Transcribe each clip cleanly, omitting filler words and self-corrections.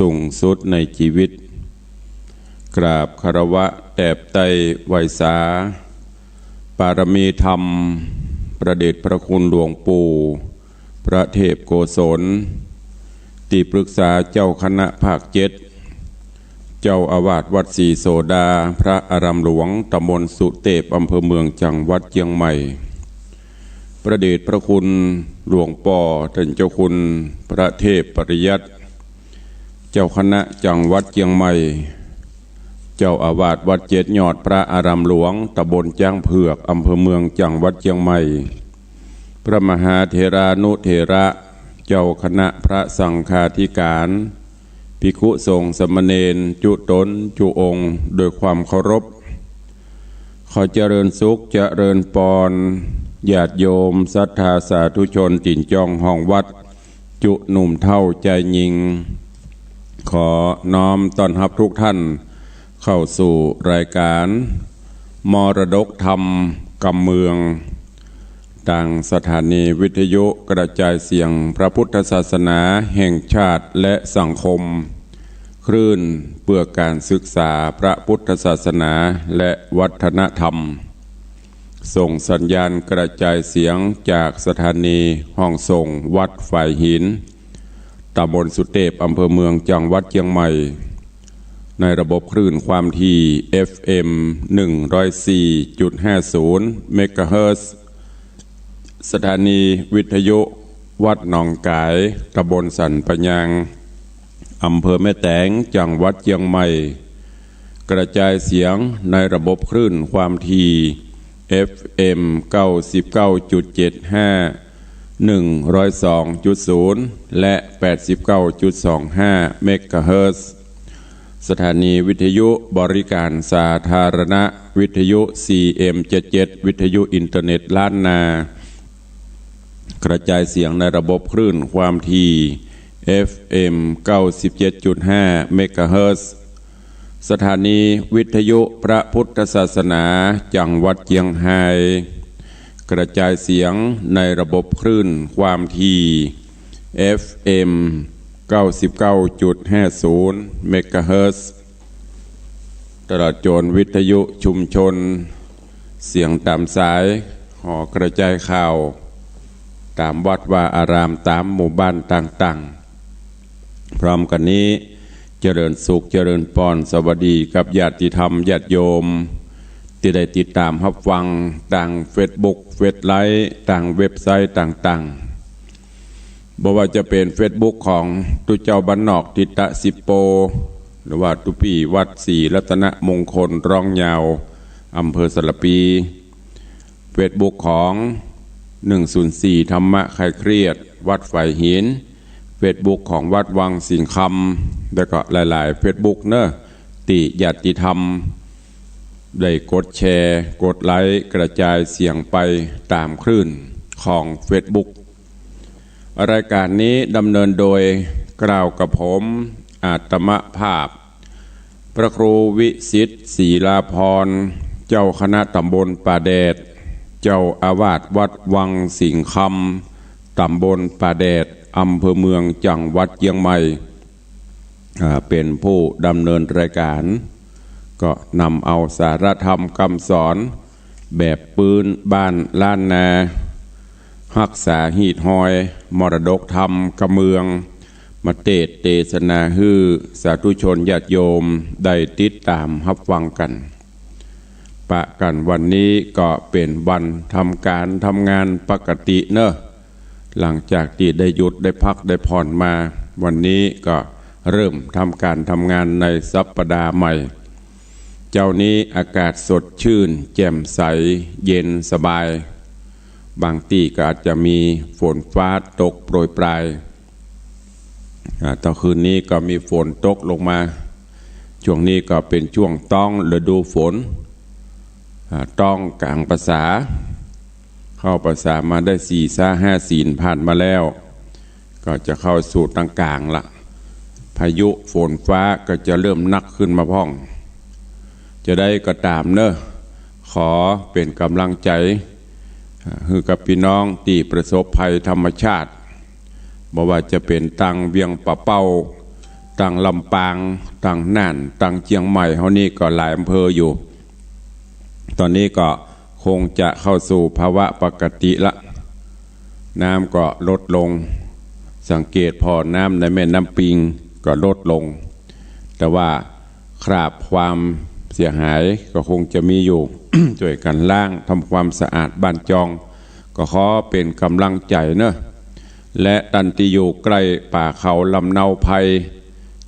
สูงสุดในชีวิตกราบคารวะแด่ไตรไวสาปารมีธรรมประเดชพระคุณหลวงปู่พระเทพโกศลที่ปรึกษาเจ้าคณะภาค7เจ้าอาวาสวัดศรีโสดาพระอารามหลวงตำบลสุเทพอำเภอเมืองจังหวัดเชียงใหม่ประเดชพระคุณหลวงป่อท่านเจ้าคุณพระเทพปริยัติเจ้าคณะจังหวัดเชียงใหม่เจ้าอาวาสวัดเจ็ดยอดพระอารามหลวงตำบลจ้างเผือกอำเภอเมืองจังหวัดเชียงใหม่พระมหาเถรานุเถระเจ้าคณะพระสังฆาธิการภิกขุสงฆ์สมณเณรจุตนจุองค์โดยความเคารพขอเจริญสุขเจริญปรญาติโยมศรัทธาสาธุชนติ่นจองห้องวัดจุหนุ่มเท่าใจยิงขอน้อมต้อนรับทุกท่านเข้าสู่รายการมรดกธรรมกำเมืองดังสถานีวิทยุกระจายเสียงพระพุทธศาสนาแห่งชาติและสังคมคลื่นเพื่อการศึกษาพระพุทธศาสนาและวัฒนธรรมส่งสัญญาณกระจายเสียงจากสถานีห้องส่งวัดฝ่ายหินตำบลสุเทพอำเภอเมืองจังหวัดเชียงใหม่ในระบบคลื่นความถี่ FM 104.50 เมกะเฮิรตซ์สถานีวิทยุวัดหนองกายตำบลสันปะยางอำเภอแม่แตงจังหวัดเชียงใหม่กระจายเสียงในระบบคลื่นความถี่ FM 99.75 102.0 และ 89.25 เมกะเฮิรตซ์สถานีวิทยุบริการสาธารณะวิทยุ CM77 วิทยุอินเทอร์เน็ตล้านนากระจายเสียงในระบบคลื่นความถี่ FM 97.5 เมกะเฮิรตซ์สถานีวิทยุพระพุทธศาสนาจังหวัดเชียงรายกระจายเสียงในระบบคลื่นความถี่ FM 99.50 เมกะเฮิรตซ์ตลอดจนวิทยุชุมชนเสียงตามสายหอกระจายข่าวตามวัดวาอารามตามหมู่บ้านต่างๆพร้อมกันนี้เจริญสุขเจริญพรสวัสดีกับญาติธรรมญาติโยมที่ได้ติดตามรับฟังต่างเฟซบุ๊กเฟซไลฟ์ต่างเว็บไซต์ต่างๆบอกว่าจะเป็นเฟซบุ๊กของตุเจ้าบ้านนอกทิตะสิโปหรือว่าตุปีวัดศรีรัตนมงคลร่องยาวอำเภอสระปีเฟซบุ๊กของ104ธรรมะคลายเครียดวัดฝ่ายหินเฟซบุ๊กของวัดวังสิงคำแล้วก็หลายๆเฟซบุ๊กเนอะติญาติธรรมได้กดแชร์กดไลค์กระจายเสียงไปตามคลื่นของเฟซบุ๊กรายการนี้ดำเนินโดยกล่าวกับผมอาตมภาพพระครูวิสิทธิ์ศรีลาภรณ์เจ้าคณะตำบลป่าแดดเจ้าอาวาสวัดวังสิงคำตำบลป่าแดดอำเภอเมืองจังหวัดเชียงใหม่เป็นผู้ดำเนินรายการก็นำเอาสารธรรมคำสอนแบบปืนบ้านล้านนารักษาหีดหอยมรดกธรรมกำเมืองมาเทศนาฮือสาธุชนญาติโยมได้ติดตามรับฟังกันปะกันวันนี้ก็เป็นวันทำการทำงานปกติเนอะหลังจากที่ได้หยุดได้พักได้ผ่อนมาวันนี้ก็เริ่มทำการทำงานในสัปดาห์ใหม่เจ้านี้อากาศสดชื่นแจ่มใสเย็นสบายบางที่ก็อาจจะมีฝนฟ้าตกโปรยปลายตอนคืนนี้ก็มีฝนตกลงมาช่วงนี้ก็เป็นช่วงต้องฤดูฝนต้องกลางภาษาเข้าภาษามาได้4-5 ศีลผ่านมาแล้วก็จะเข้าสู่ต่างกลางละพายุฝนฟ้าก็จะเริ่มหนักขึ้นมาพ้องจะได้ก็ตามเนอะขอเป็นกำลังใจให้กับพี่น้องที่ประสบภัยธรรมชาติบ่ว่าจะเป็นตังเวียงปะเป้า ตั้งลำปางตั้งน่านตั้งเชียงใหม่เฮานี่ก็หลายอำเภออยู่ตอนนี้ก็คงจะเข้าสู่ภาวะปกติละน้ำก็ลดลงสังเกตพอน้ำในแม่น้ำปิงก็ลดลงแต่ว่าคราบความเสียหายก็คงจะมีอยู่ ช่วยกันล้างทำความสะอาดบ้านจองก็ขอเป็นกำลังใจเนอะและตันติอยู่ใกล้ป่าเขาลำเนาภัย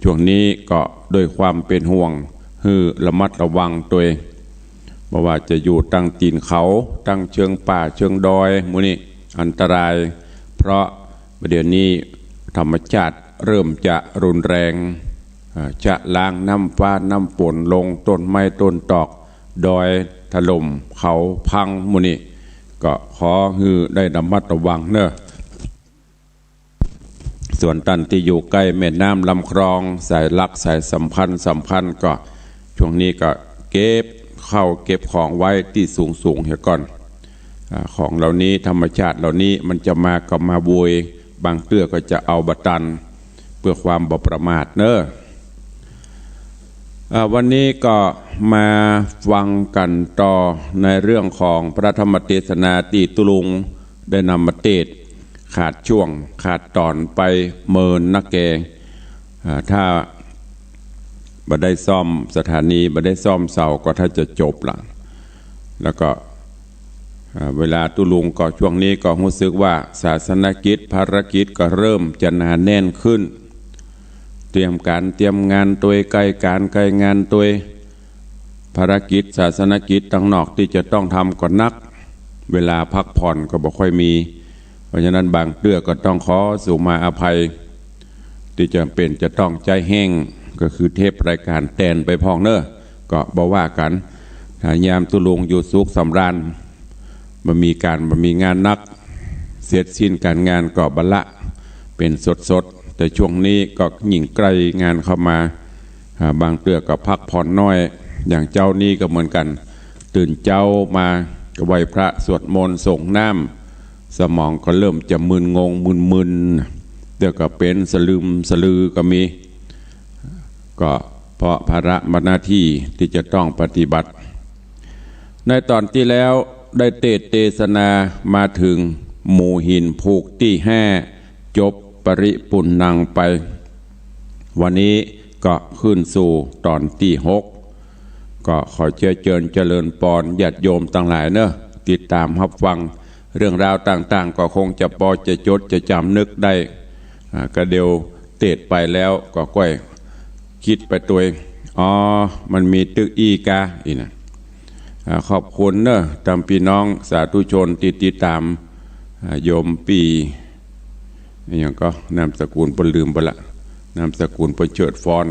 ช่วงนี้ก็ด้วยความเป็นห่วงฮือระมัดระวังตัวเองเพราะว่าจะอยู่ตั้งตีนเขาตั้งเชิงป่าเชิงดอยมื้อนี้อันตรายเพราะเดี๋ยวนี้ธรรมชาติเริ่มจะรุนแรงจะล้างน้ำฟ้าน้ำฝนลงต้นไม้ต้นตอกดอยถล่มเขาพังมื้อนี้ก็ขอฮือได้ระมัดระวังเนอะส่วนตันที่อยู่ใกล้แม่น้ำลำคลองสายลักสายสัมพันธ์ก็ช่วงนี้ก็เก็บเข้าเก็บของไว้ที่สูงเหี่ยก่อนของเหล่านี้ธรรมชาติเหล่านี้มันจะมากับมาบวยบางเตื้อก็จะเอาบัตันเพื่อความบ่ประมาทเนอะวันนี้ก็มาฟังกันต่อในเรื่องของพระธรรมเทศนาที่ตุลุงได้นำมาเทศขาดช่วงขาดตอนไปเมินนักแกถ้าบ่ได้ซ่อมสถานีบ่ได้ซ่อมเสาก็ถ้าจะจบละแล้วก็เวลาตุลุงก็ช่วงนี้ก็รู้สึกว่าศาสนกิจภารกิจก็เริ่มจะหนาแน่นขึ้นเตรียมการเตรียมงานตัวใกล้การใกล้งานตัวภารกิจศาสนกิจต่างนอกที่จะต้องทำก็นักเวลาพักผ่อนก็บ่ค่อยมีเพราะฉะนั้นบางเรื่องก็ต้องขอสู่มาอภัยที่จำเป็นจะต้องใจแห้งก็คือเทปรายการแตนไปพองเนอะก็บอกว่ากันถ้ายามตุลุงอยู่สุขสำราญมันมีงานนักเสร็จสิ้นการงานก็บรรละเป็นสดแต่ช่วงนี้ก็ยิ่งใกล้งานเข้ามาบางเตือก็พักผ่อนน้อยอย่างเจ้านี้ก็เหมือนกันตื่นเจ้ามาก็ไหว้พระสวดมนต์ส่งน้ำสมองก็เริ่มจะมึนงงมึนเตือก็เป็นสลือก็มีก็เพราะภาระหน้าที่ที่จะต้องปฏิบัติในตอนที่แล้วได้เทศนามาถึงหมู่หินผูกที่5จบปริปุณณังไปวันนี้ก็ขึ้นสู่ตอนที่6ก็ขอเจริญปอนญาติโยมต่างหลายเนอะติดตามรับฟังเรื่องราวต่างๆก็คงจะจะจดจะจำนึกได้ก็เดียวเทศไปแล้วก็ก้อยคิดไปตัวมันมีตึกอีกาอีนะขอบคุณเนอะตามพี่น้องสาธุชนติดตามโยมปีอย่างก็นามสกุลปนลืมไปละนามสกุลปนเฉิดฟอน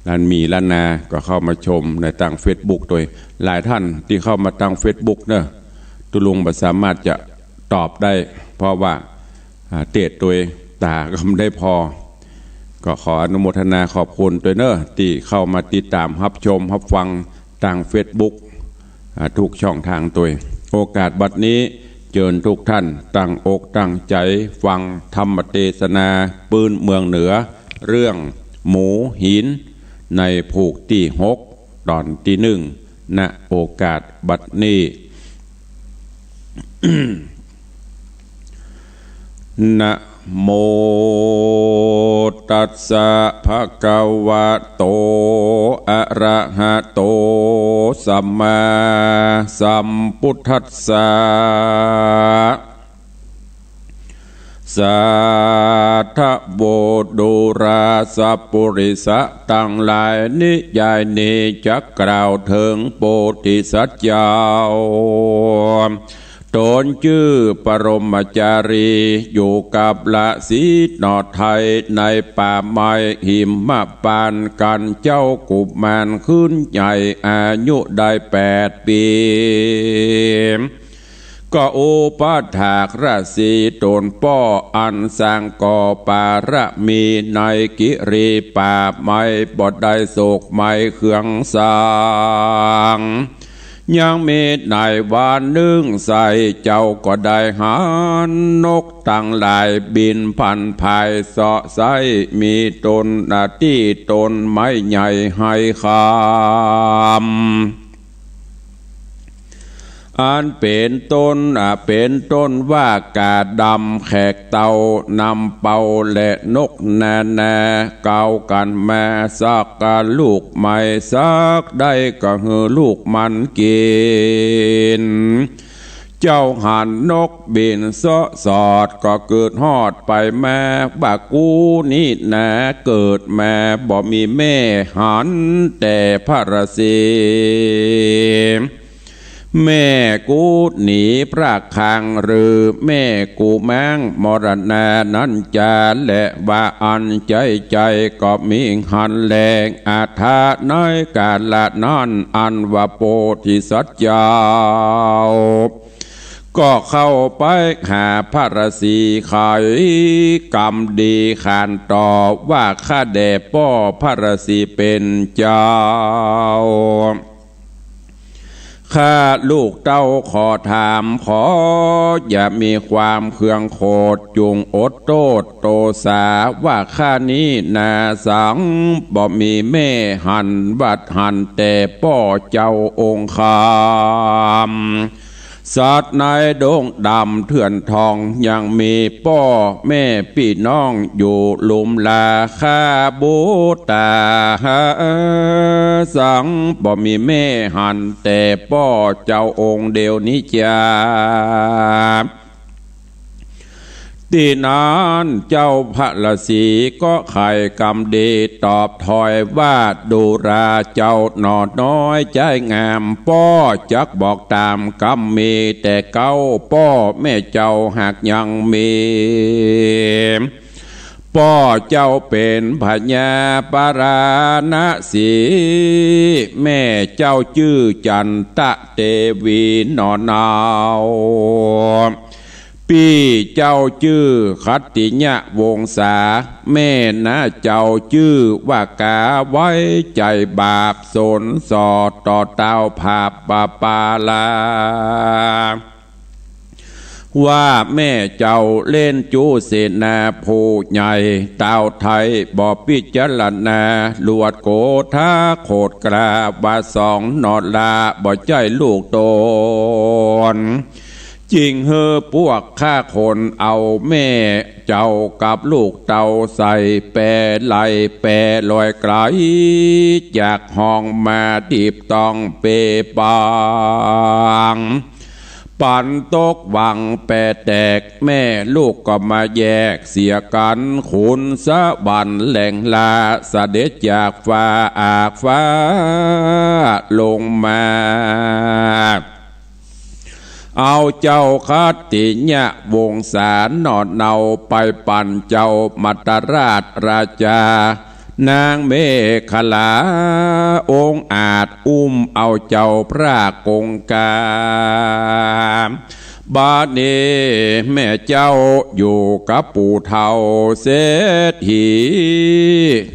ร้านมีร้านนาก็เข้ามาชมในทางเฟซบุ๊กโดยหลายท่านที่เข้ามาทางเฟซบุ๊กเนอะตุลุงไม่สามารถจะตอบได้เพราะว่าเตะตัวตาก็ไม่ได้พอก็ขออนุโมทนาขอบคุณตัวเนอะที่เข้ามาติดตามรับชมรับฟังทางเฟซบุ๊กทุกช่องทางตัวโอกาสบัดนี้เชิญทุกท่านตั้งอกตั้งใจฟังธรรมเทศนาปืนเมืองเหนือเรื่องหมูหินในผูกที่6ตอนที่1ณโอกาสบัดนี้ นะโมตัสสะภะคะวะโตอะระหะโตสัมมาสัมพุทธัสสะสัทธโบดูราสัพปุริสะตั้งหลายนิยายนี้จะกล่าวถึงโพธิสัตว์ยาวตนชื่อปรมจารีอยู่กับละสีนอไทยในป่าไม้หิมปานกันเจ้ากุมารขึ้นใหญ่อายุได้8 ปีก็โอปัฏฐากราศีตนป้ออันสร้างก่อปารมีในกิริป่าไม้บดได้โศกไม้เครื่องสร้าง ยังมีในวันหนึ่งใส่เจ้าก็ได้หานกตั้งหลายบินพันภายเสาะไซมีตนที่ตนไม้ใหญ่ให้คอันเป็นต้นว่ากาดำแขกเต่านำเป่าและนกแน่เก่ากันแม่สักกะลูกไม่สักได้ก็เหือลูกมันกินเจ้าหันนกบินสอดก็เกิดฮอดไปแม่บักกูนี่แน่เกิดแม่บ่มีแม่หันแต่พระราศีแม่กูหนีพระคังหรือแม่กูแมงมรณะนั้นจะและว่าอันใจก็มีหันแรงอาถาน้อยกาละนั่นอันว่าโพธิสัตว์เจ้าก็เข้าไปหาพระราศีขายกรรมดีขานต่อว่าข้าแด่พ่อพระราศีเป็นเจ้าข้าลูกเต้าขอถามขออย่ามีความเคืองโคดจุงอดโตดโตสาว่าข้านี้นาสังบ่มีแม่หันบัดหันแต่พ่อเจ้าองค์คามสัตว์ในดงดำเถื่อนทองยังมีพ่อแม่พี่น้องอยู่ลุมลาข้าบูตาสังบ่มีแม่หันแต่พ่อเจ้าองค์เดียวนี้จ้าที่นั้นเจ้าพระฤาษีก็ไข่กำดีตอบถอยว่าดูราเจ้าหนอน้อยใจงามป้อจักบอกตามกำมีแต่เก้าป้อแม่เจ้าหากยังมีป้อเจ้าเป็นพญาปราณสีแม่เจ้าชื่อจันตะเทวีหนอนาวพี่เจ้าชื่อคัตติญะวงศาแม่นะเจ้าชื่อว่ากาไว้ใจบาปสนสอดต่อเต้าภาพปาลาว่าแม่เจ้าเล่นจูเสนาผู้ใหญ่เต้าไทยบ่พิจารณาลวดโกธาโคดกราบาสองนอดลาบ่ใจลูกโตนจริงเฮอพวกข้าคนเอาแม่เจ้ากับลูกเต่าใส่แปรไหลแปรลอยไกลจากห้องมาตีบต้องเปปางปันตกวังแปรแตกแม่ลูกก็มาแยกเสียกันขุนสะบันแหล่งลาเสด็จจากฟ้าอาบฟ้าลงมาเอาเจ้าคัตติญะวงศานนอดเนาไปปั่นเจ้ามัตตราชราชานางเมขลาองค์อาจอุ้มเอาเจ้าพระกงกาบาดนี้แม่เจ้าอยู่กับปู่เฒ่าเศรษฐี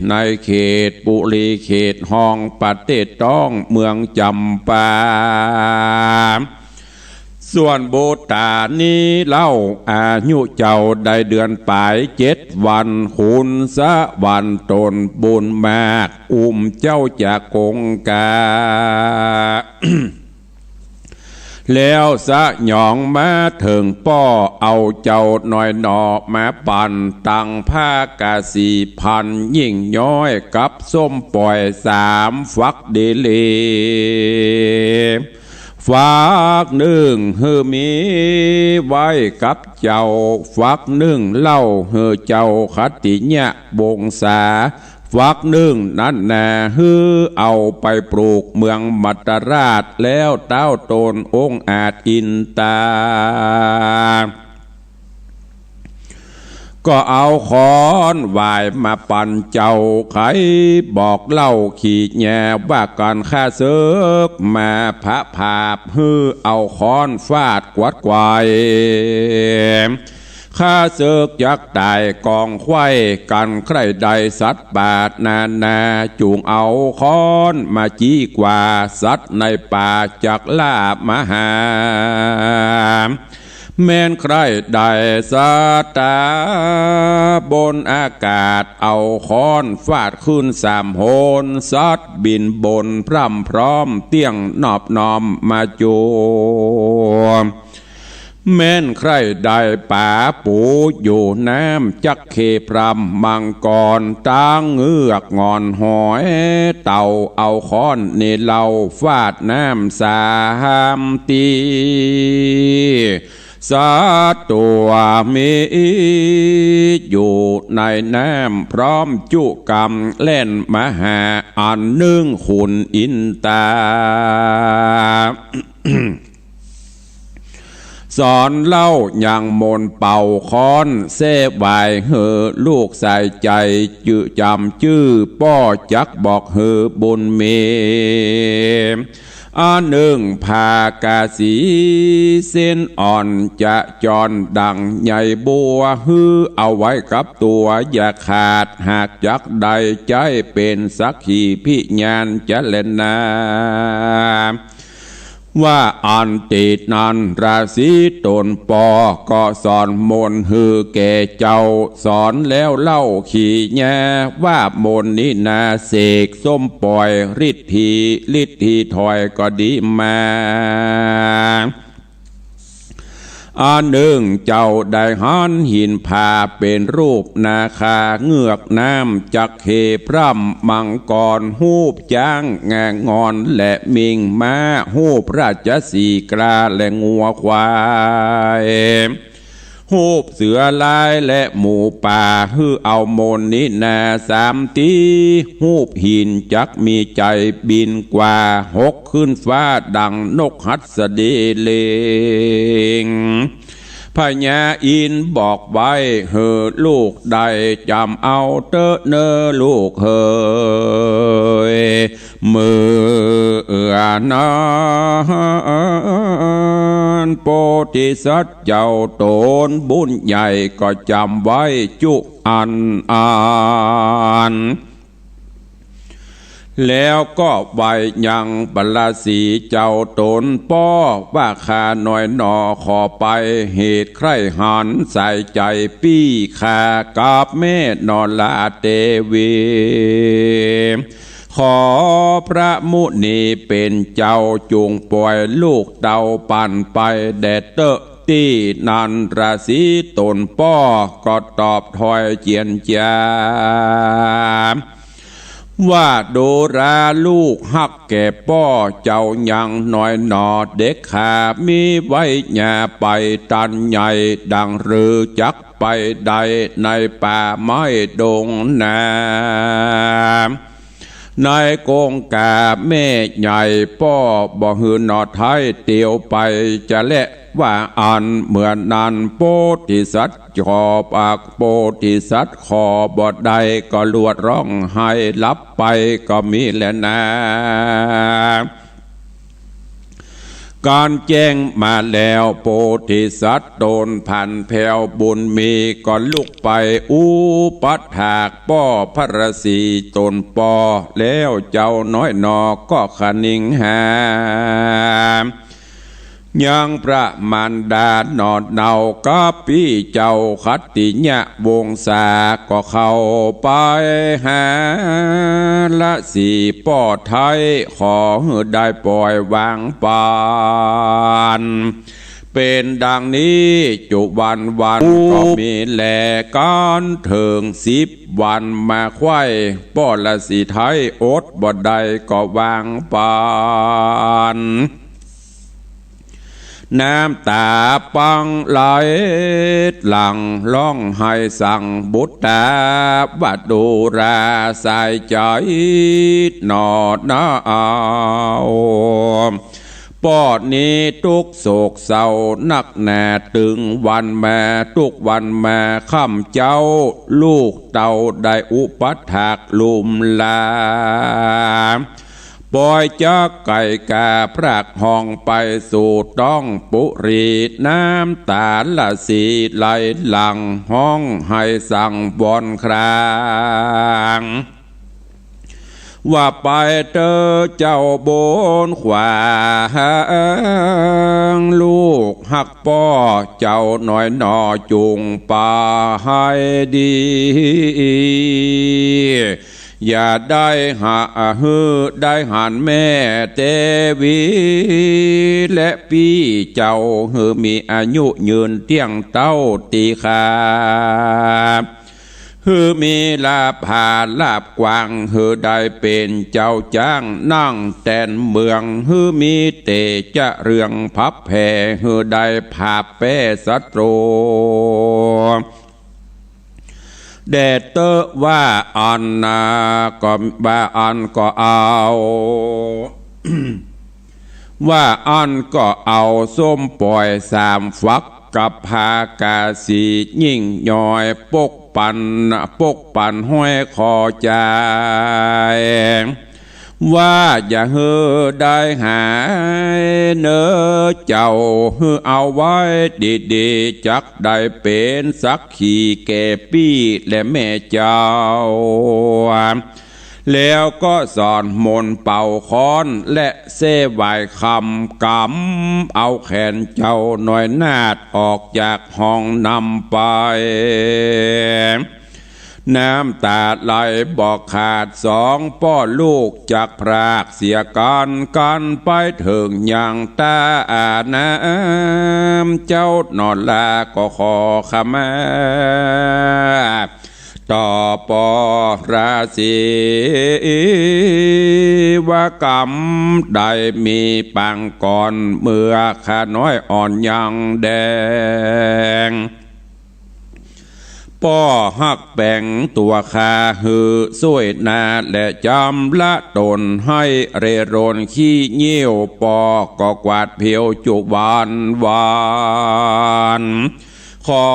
ในเขตปุรีเขตห้องประเทศต้องเมืองจำปาส่วนโบตานี้เล่าอายุเจ้าได้เดือนปลาย7 วันคุณสะวันตนบุญมากอุ้มเจ้าจากกงกา แล้วสะหยองมาถึงป้อเอาเจ้าหน่อยหนอมาปั่นตังผ้ากาสีพันยิ่งย้อยกับส้มปล่อย3 ฟักเดลีฟักหนึ่งเฮอมีไว้กับเจ้าฟักหนึ่งเล่าเฮอเจ้าคัตติญะวงศาฟักหนึ่งนั่นแน่ฮือเอาไปปลูกเมืองมัตตราชแล้วเต้าตนองค์อาจอินตาก็เอาขอนวายมาปั่นเจ้าไขบอกเล่าขี่แง่ว่าการฆ่าเสือกมาพระภาพฮือเอาขอนฟาดกวาดควาย ข้าเสกยักษ์ตายกองไข่กันใครใดสัตว์บาดนาจูงเอาค้อนมาจี้กว่าสัตว์ในป่าจักลาบมหาแม่นใครได้สัตาบนอากาศเอาค้อนฟาดขึ้นสามโหนสัตว์บินบนพร่ำพร้อมเตี้ยงนอบน้อมมาจูแม่นใครได้ป่าปูอยู่น้ำจักเคพรำมังกรตั้งเงือกงอนหอยเต่าเอาค้อนเนเหล่าฟาดน้ำสามตีสัตว์ตัวมีอยู่ในน้ำพร้อมจุกรรมเล่นมหาอันนึ่งขุนอินตา สอนเล่าอย่างมนเป่าค้อนเสบายเหอลูกใส่ใจจื่อจำชื่อป้อจักบอกเหอบุญเมหนึ่งพากาสีเส้นอ่อนจะจรดังใหญ่บัวฮือเอาไว้กับตัวอย่าขาดหากจักใดใจเป็นสักขีพิญาณจะเล่นนาว่าอันติดนันราศีตนปอก็สอนมนฮือแก่เจ้าสอนแล้วเล่าขี่แย่ว่ามนนี้นาเสกส้มปล่อยฤทธีถอยก็ดีมาหนึ่งเจ้าได้หันหินผาเป็นรูปนาคาเงือกน้ำจักเคพร่ำมังกรหูบจ้างแงงอนและมิงม้าหูบราชสีกราและงัวควายหูบเสือลายและหมูป่าฮือเอาโมนนินาสามตีหูบหินจักมีใจบินกว่าหกขึ้นฟ้าดังนกหัสดีเลงพญาอินบอกไว้เฮอลูกได้จำเอาเตอเนอลูกเฮยมือนาโพธิสัตว์เจ้าโตนบุญใหญ่ก็จำไว้จุอันแล้วก็ไว้ยังบรรสีเจ้าตนป้อว่าข้าหน่อยหนอขอไปเหตุใครหันใส่ใจปี้ข้ากับแม่นอนลาเตวีขอพระมุนีเป็นเจ้าจงปล่อยลูกเต่าปั่นไปแดดเตอะที่นันราศีตนป้อก็ตอบถอยเจียนจาว่าโดราลูกฮักแก่ป้อเจ้ายังน้อยหนอเด็กขามีไว้หญ้าไปตันใหญ่ดังหรือจักไปใดในป่าไม้ดงนาในกงกาแม่ใหญ่ป้อบ่หืนอไทยเตียวไปจะเละว่าอันเหมือนนั้นโพธิสัตว์ขอปากโพธิสัตว์ขอบอดใดก็ลวดร้องไห้ลับไปก็มีแหละนะการแจ้งมาแล้วโพธิสัตว์โดนพันแผ่วบุญมีก็ลุกไปอุปัฏฐากป้อพระสีตนปอแล้วเจ้าน้อยนอก็ขนิ่งหายังพระมารดานอดเนากับพี่เจ้าคัตติญะวงศาก็เข้าไปหาละสีป้อไทยขอได้ปล่อยวางปานเป็นดังนี้จุวันก็มีแลการเถิง10 วันมาไข่ป้อละสีไทยอดบ่ได้ก็วางปานน้ำตาปังไหลหลังร้องไห้สั่งบุตตาวัดดูราสายใจนอดนาปอดนี้ทุกโศกเศร้านักแน่ตึงวันแม่ทุกวันแม่ค่ำเจ้าลูกเต่าได้อุปัฏฐากลุมลา ปล่อยจากไก่กาพรากห้องไปสู่ต้องปุรีน้ำตาละสีไหลหลังห้องให้สั่งบอนครางว่าไปเจอเจ้าโบนขวางลูกหักป้อเจ้าหน่อยหนอจุงป่าให้ดีอย่าได้หาฮือได้หันแม่เตวีและพี่เจ้าฮือมีอายุยืนเตี้ยงเต้าตีขาฮือมีลาภาลาบกวางฮือได้เป็นเจ้าจ้างนั่งแตนเมืองฮือมีเตจะเรื่องพับแผ่ฮือได้ภาพแป้ศัตรูแดดเตอว่าอันนาก็บ่าอันก็เอา ว่าอันก็เอาส้มปล่อยสามฟักกับพากาสียิ่งย่อยปกปันห้อยคอใจว่าอย่าเฮือได้หายเนอเจ้าเฮือเอาไว้ดีๆจักได้เป็นสักขีแก่ปี้และแม่เจ้าแล้วก็สอนมนต์เป่าค้อนและเสวายคำกำเอาแขนเจ้าหน่อยนาดออกจากห้องนำไปน้ำตาไหลบอกขาดสองป้อลูกจากพรากเสียกันไปถึงอย่างตาน้ำเจ้านอนลาก็ขอขมาต่อปอราศีวกรรมได้มีปังก่อนเมื่อข้าน้อยอ่อนยังแดงป้อหักแบ่งตัวคาหือสวยนาและจำละตนให้เรโรนขี้เงี้ยวปอก็กวาดเพียวจุบานขอ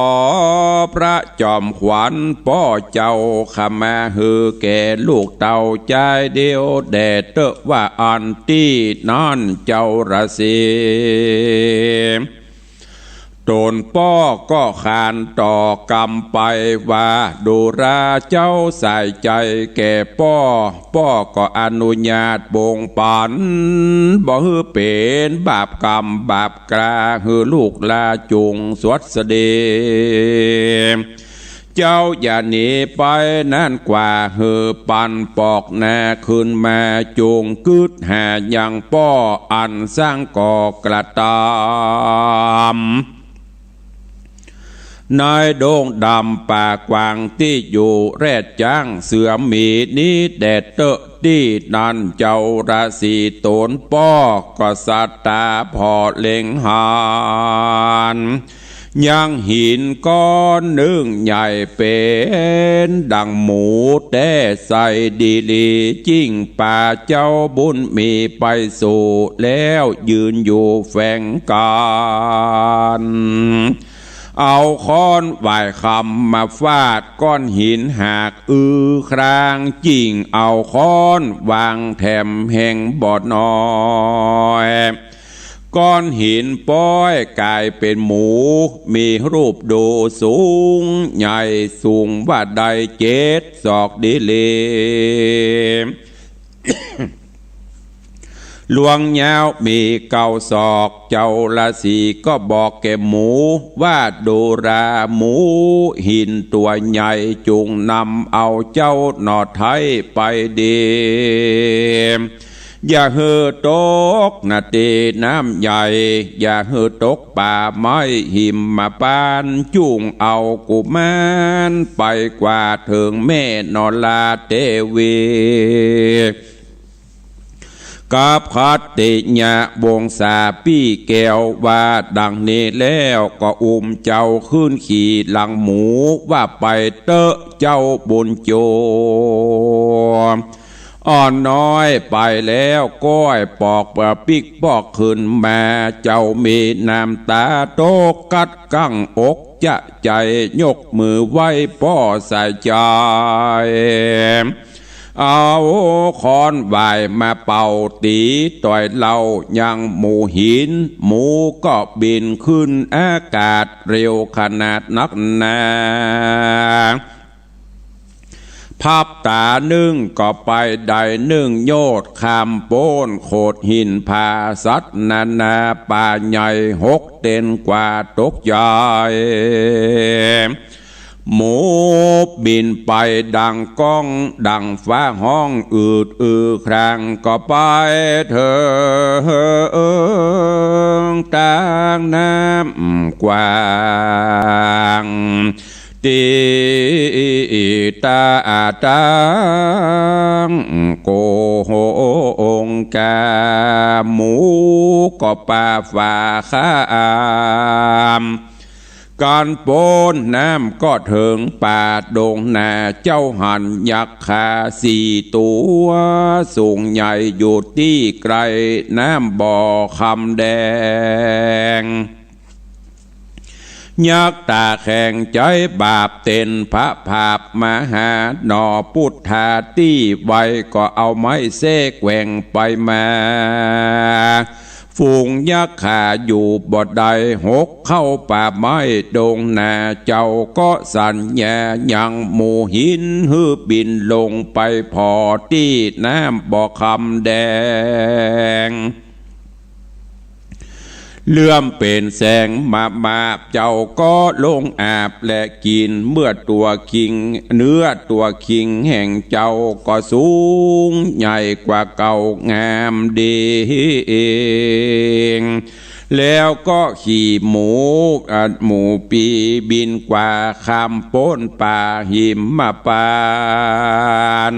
พระจอมขวัญป้อเจ้าขมาฮือแก่ลูกเต่าใจเดียวแดดเตอะว่าอันตี้นั่นเจ้าราศีโดนป้อก็ขานต่อกรรมไปว่าดูราเจ้าใส่ใจแก่ป้อก็อนุญาตบ่งปันบ่ฮือเป็นบาปกรรมบาปกราฮือลูกลาจุงสวดเสดเจ้าอย่าหนีไปนั่นกว่าฮือปันปอกแน่ขึ้นมาจุงกึดหาอย่างป้ออันสร้างก่อกระตามนายโด่งดำป่ากวางที่อยู่แรดจ้างเสือมีนี้แดดเตอะที่นั่นเจ้าราศีโตนป้อก็สัตตาพอเล็งหานยังหินก้อนหนึ่งใหญ่เป็นดังหมูแต่ใส่ดีลีจิ้งป่าเจ้าบุญมีไปสู่แล้วยืนอยู่แฝงกันเอาค้อนไหวคำมาฟาดก้อนหินหากครางจิ่งเอาค้อนวางแถมแห่งบอดน้อยก้อนหินป้อยกลายเป็นหมูมีรูปดูสูงใหญ่สูงว่าใด7 ศอกดีเลลวงยาวมี9 ศอกเจ้าราศีก็บอกแก่หมูว่าดูราหมูหินตัวใหญ่จุงนำเอาเจ้าหนอไทยไปดีอย่าเหือตกนาตีน้ำใหญ่อย่าเหือตกป่าไม้หิมมาปานจุงเอากุมารไปกว่าถึงแม่นอลาเทวีกับคัตติญะวงศาปี้แก้วว่าดังนี้แล้วก็เจ้าขึ้นขี่หลังหมูว่าไปเตอะเจ้าบุญโจอ่อนน้อยไปแล้วก้อยปอกปิกปอกขึ้นมาเจ้ามีน้ำตาโตกัดกั้งอกจะใจยกมือไหว้ป้อใส่ใจ เอาคอนใบมาเป่าตีต่อยเรายังหมูหินหมูก็บินขึ้นอากาศเร็วขนาดนักหนาพับตานึ่งก็ไปได้นึ่งโยดคำโป้นโขดหินผาสัตนานาป่าใหญ่6 เต็นกว่าตกใหญ่หมูบินไปดังก้องดังฟ้าห้องครางก็ไปเถิงตางน้ำกว้างตีตาตังโกหงกาหมูก็ป่าฝ่าข้ามการโปนน้ำก็ถึงป่าดงนาเจ้าหันยักษ์ขา4 ตัวสูงใหญ่อยู่ที่ไกลน้ำบ่อคำแดงยักษ์ตาแข่งใจบาปเต็นพระภาพมหาหนอพุทธาที่ไว้ก็เอาไม้เสกแหว่งไปมาฝูงยักษ์ขาอยู่บ่ใด6 เข้าป่าไม้ดงนาเจ้าก็สัญญายังหมู่หินฮือบินลงไปพอที่น้ำบ่อคำแดงเลื่อมเป็นแสงมาเจ้าก็ลงอาบและกินเมื่อตัวคิงเนื้อตัวคิงแห่งเจ้าก็สูงใหญ่กว่าเก่างามดีเองแล้วก็ขี่หมูปีบินกว่าคำป้นป่าหิมมาปาน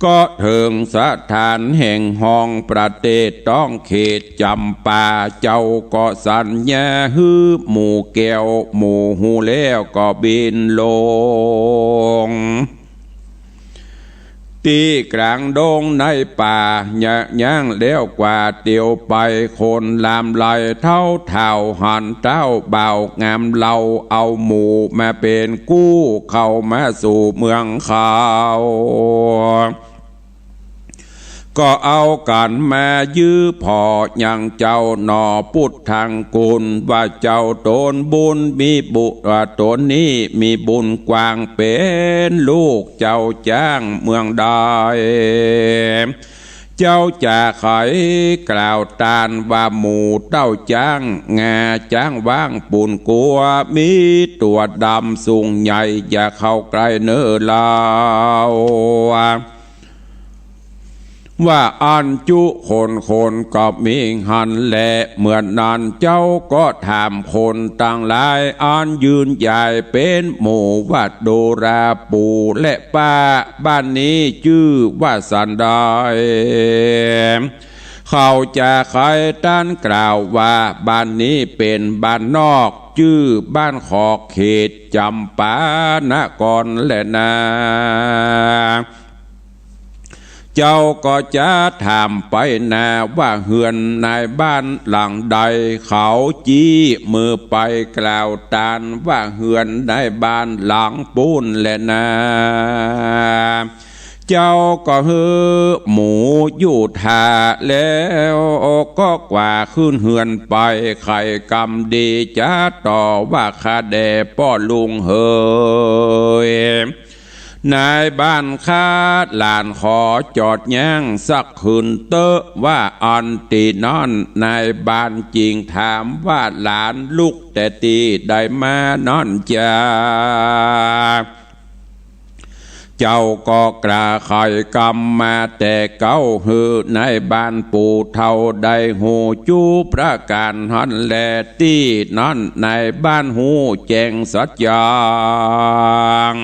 ก็ถึงสถานแห่งห้องประเทศต้องเขตจำปาเจ้าก็สัญญาฮือหมู่แก้วหมู่หูแล้วก็บินลงตีกลางดงในป่าย่างแล้วกว่าเตียวไปคนลามไหลเท่าหันเต้าเบางามเราเอาหมู่มาเป็นกู้เข้ามาสู่เมืองเขาก็เอากันมายื้อพออย่างเจ้าหนอพุทธังกุลว่าเจ้าตนบุญมีบุว่าตนนี้มีบุญกว้างเป็นลูกเจ้าจ้างเมืองใดเจ้าจะไขกล่าวตานว่าหมู่เต้าจ้างงาจ้างว่างปุ่นกัวมีตัวดำสูงใหญ่อย่าเข้าใกล้เนื้อลาวว่าอันจุคนก็มีหันแหละเหมือนนั้นเจ้าก็ถามคนต่างหลายอันยืนใหญ่เป็นหมู่ว่าโดราปูและป้าบ้านนี้ชื่อว่าสันดายเขาจะใครต้านกล่าวว่าบ้านนี้เป็นบ้านนอกชื่อบ้านขอกเขตจำปานครและนาเจ้าก็จะถามไปนาว่าเฮือนนายบ้านหลังใดเขาจี้มือไปกล่าวตานว่าเฮือนนายบ้านหลังปูนและนาเจ้าก็ฮือหมูอยู่ทาแล้วก็กว่าขึ้นเฮือนไปไข่กำดีจะต่อว่าคาแดป้อลุงเฮยนายบ้านคาดหลานขอจอดย่างสักคืนเตอะว่าอันตีนอนนายบ้านจริงถามว่าหลานลูกแต่ตีได้มานอนจ้าเจ้าก็กระไข่กำมาแต่เก้าหือในบ้านปู่เท่าได้หูจูประการหันแลที่นั่นในบ้านหูแจงสัจจาง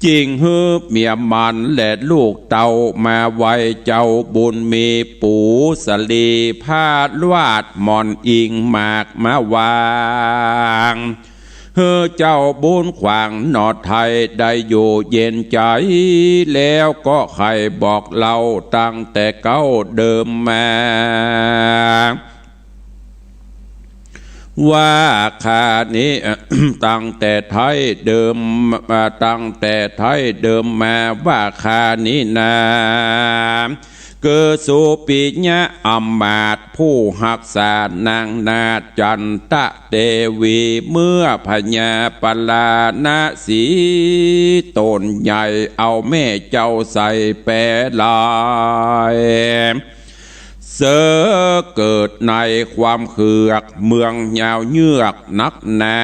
จริงฮือเมียมันและลูกเต่ามาไว้เจ้าบุญมีปู่สลีพาดวาดมอนอิงมากมาวางเฮ้อเจ้าบุญขวางนอไทยได้อยู่เย็นใจแล้วก็ใครบอกเราตั้งแต่เก้าเดิมมา ว่าข้านี้ ตั้งแต่ไทยเดิมมาตั้งแต่ไทยเดิมมาว่าข้านี้นาเกิดสุปิญะอำมาตย์ผู้หักษานางนาจันตะเทวีเมื่อพญาปลาณสีตนใหญ่เอาแม่เจ้าใส่แปรลายเสือเกิดในความเขือกเมืองยาวเยือกนักนา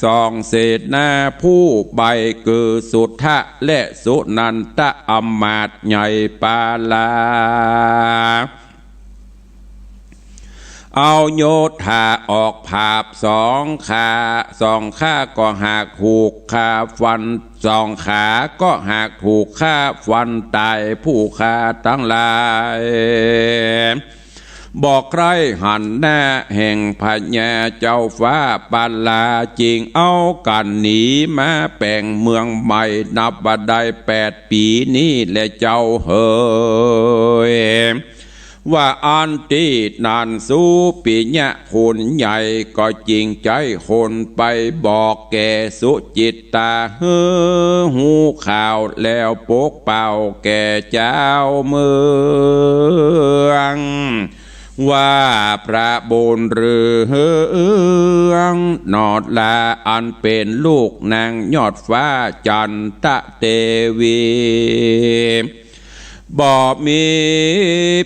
สองเศษหน้าผู้ใบเกิดสุทธะและสุนันตะอำมาตย์ใหญ่ปาลาเอาโยธาออกภาพสองขาก็หากถูกขาฟันสองขาก็หากถูกขาฟันตายผู้ขาทั้งหลายบอกใครหันหน้าแห่งพญาเจ้าฟ้าปาลาจริงเอากันหนีมาแปลงเมืองใหม่นับบัดได้8 ปีนี้และเจ้าเฮยว่าอันที่นานสู้ปิญะคนใหญ่ก็จริงใจคนไปบอกแก่สุจิตตาเฮือหูข่าวแล้วปกเป่าแก่เจ้าเมืองว่าพระบุญเรืองนอดลาอันเป็นลูกนางยอดฟ้าจันตะเทวีบ่มี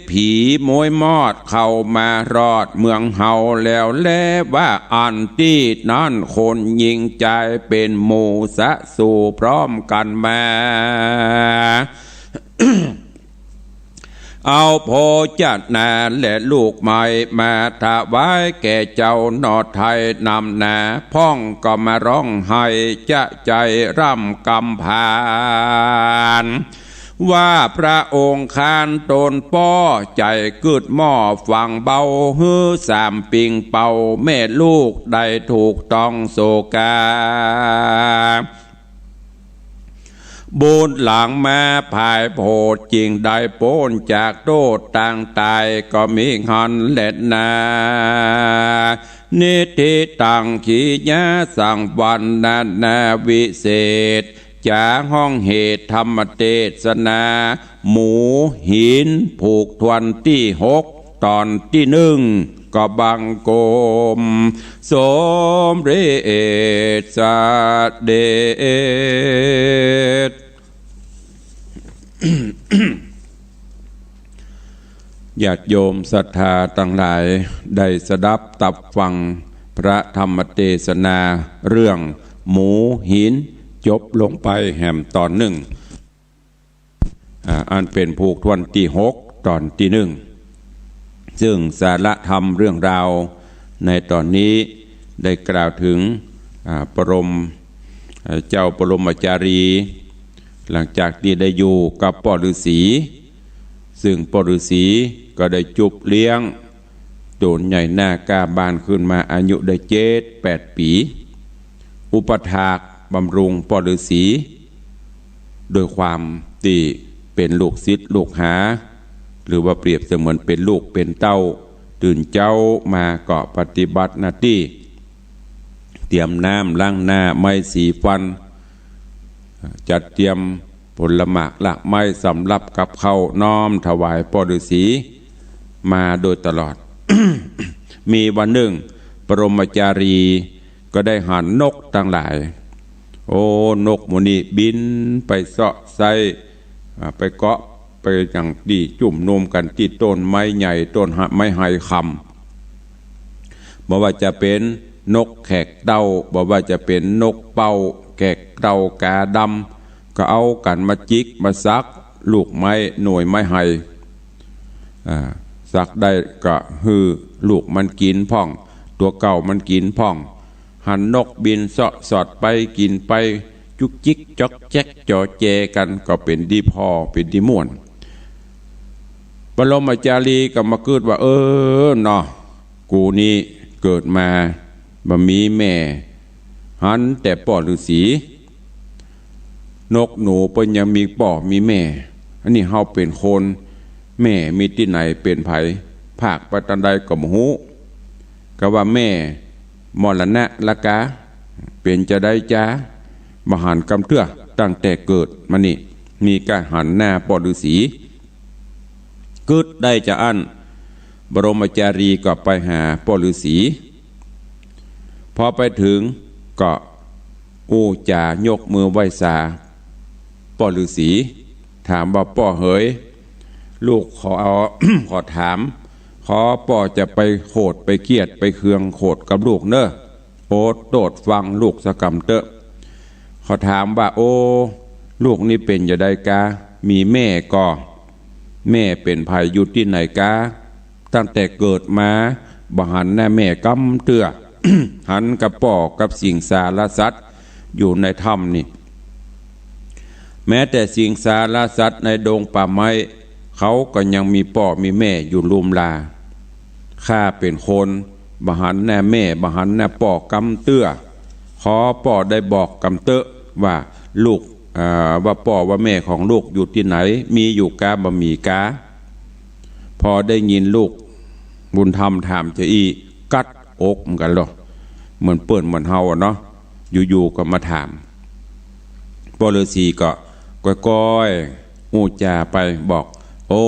ผีมวยมอดเข้ามารอดเมืองเฮาแล้วแลว่าอันที่นั่นคนยิงใจเป็นหมู่สะสู่พร้อมกันมา เอาโพจัดนาและลูกใหม่มาถวายแก่เจ้านอไทยนำนาพ่องก็มาร้องให้จะใจร่ำกำพานว่าพระองค์คานตนป้อใจกึดหม้อฟังเบาฮือ3 ปิงเป่าแม่ลูกได้ถูกต้องโศกาบูนหลังมาภายโพดจริงได้โป้นจากโทษต่างตายก็มีหันเล็ดนานิติตังขีญาสังวันนาวิเศษจาห้องเหตุธรรมเทศนาหมูหินผูกทวนที่6ตอนที่1ก็บังโกมสมเรศเดช ญาติโยมศรัทธาทั้งหลายได้สดับตับฟังพระธรรมเทศนาเรื่องหมูหินจบลงไปแห่มตอน1อันเป็นผูกทวนที่6ตอนที่1ซึ่งสาระธรรมเรื่องราวในตอนนี้ได้กล่าวถึงเจ้าปรมจารีหลังจากที่ได้อยู่กับพ่อฤาษีซึ่งพ่อฤาษีก็ได้จุบเลี้ยงโจรใหญ่หน้ากาบานขึ้นมาอายุได้7-8 ปีอุปถากบำรุงพ่อฤาษีโดยความที่เป็นลูกศิษย์ลูกหาหรือว่าเปรียบเสมือนเป็นลูกเป็นเต้าตื่นเจ้ามาเกาะปฏิบัติหน้าที่เตรียมน้ำล้างหน้าไม้สีฟันจัดเตรียมผลหมากหลากไม้สำหรับกับข้าวน้อมถวายพ่อฤาษีมาโดยตลอด มีวันหนึ่งปรมจารีก็ได้หันนกทั้งหลายโอ้นกมูนีบินไปเสาะไส้ไปเกาะไปอย่างดีจุ่มนมกันที่ต้นไม้ใหญ่ต้นไม้ไฮคำบอกว่าจะเป็นนกแขกเต้าบอกว่าจะเป็นนกเป้าแขกเต้ากาดำก็เอากันมาจิกมาซักลูกไม้หน่วยไม้ไฮซักได้ก็ฮือลูกมันกินพ่องตัวเก่ามันกินพ่องหันนกบินเสาะสอดไปกินไปจุกจิกจอกแจ๊กจ่อแจกันก็เป็นดีพอเป็นดีม่วนบรมจารีก็มาเกิดว่าเนาะกูนี่เกิดมาบ่มีแม่หันแต่ป่อฤาษีนกหนูเปิ้นยังมีป่อมีแม่อันนี้เฮาเป็นคนแม่มีที่ไหนเป็นไผภาคไปตันใดก็บ่ฮู้ก็ว่าแม่ มรณะละกาเป็นจะได้จ้ามหันกำเตื้อตั้งแต่เกิดมานี่มีการหันหน้าปอฤาษีกึดได้จะอั้นบรมจารีก็ไปหาปอฤาษีพอไปถึงก็อู้จายกมือไหว้สาปอฤาษีถามว่าป่อเหยลูกขอเอา ขอถามขอป่อจะไปโหดไปเกียดไปเคืองโหดกับลูกเนอะโอดโดดฟังลูกสกำเตอะเขาถามว่าโอ้ลูกนี่เป็นจะได้กามีแม่ก็แม่เป็นภัยอยู่ที่ไหนกาตั้งแต่เกิดมาบหันแน่แม่กำเตื้อ หันกับป่อกับสิ่งสารสัตว์อยู่ในถ้ำนี่แม้แต่สิ่งสารสัตว์ในดงป่าไม้เขาก็ยังมีป่อมีแม่อยู่ลุมลาข้าเป็นคนบหันแน่แม่บหันแน่ป่อกำเตื้อขอป่อได้บอกกำเตอะว่าลูกว่าป่อว่าแม่ของลูกอยู่ที่ไหนมีอยู่กาบ่มีกาพอได้ยินลูกบุญธรรมถามจะอีกัดอกเหมือนกันหรอเหมือนเปิ่นเหมือนเฮาเนาะอยู่ๆก็มาถามปอฤาษีก็ก้อยๆอู้จาไปบอกโอ้